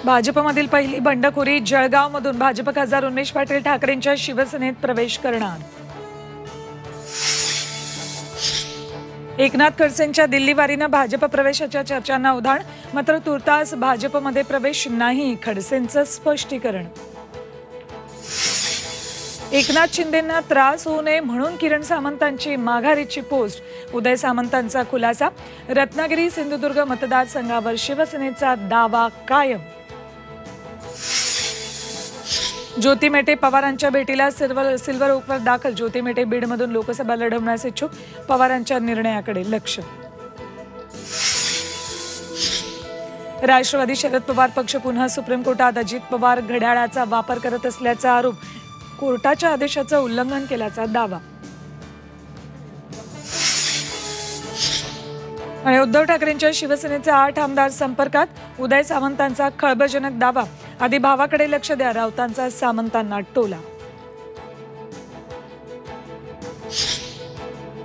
भाजपमधील पहिली बंडखोरी जळगावमधून भाजप खासदार उमेश पाटील ठाकरेंच्या शिवसेनेत प्रवेश करणार। एकनाथ खडसेंच्या दिल्ली वारीनं भाजप प्रवेशाच्या चर्चांना उधाण, मात्र तुर्तास भाजपमध्ये प्रवेश नाही, खडसेंचं स्पष्टीकरण। एकनाथ शिंदेंना त्रास होऊ नये म्हणून किरण सामंतांची माघारीची पोस्ट, उदय सामंतांचा खुलासा। रत्नागिरी सिंधुदुर्ग मतदारसंघावर शिवसेनेचा दावा कायम। ज्योती मेटे पवारांच्या भेटीला सिल्वर ओकवर दाखल। ज्योती मेटे बीडमधून लोकसभा लढवण्यास इच्छुक, पवारांच्या निर्णयाकडे लक्ष। राष्ट्रवादी शरद पवार पक्ष पुन्हा सुप्रीम कोर्टात। अजित पवार घड्याळाचा वापर करत असल्याचा आरोप, कोर्टाच्या आदेशाचं उल्लंघन केल्याचा दावा। आणि उद्धव ठाकरेंच्या शिवसेनेचे 8 आमदार संपर्कात, उदय सामंतांचा खळबळजनक दावा। आधी भावाकडे लक्ष द्या, राऊतांचा सामंतांना टोला।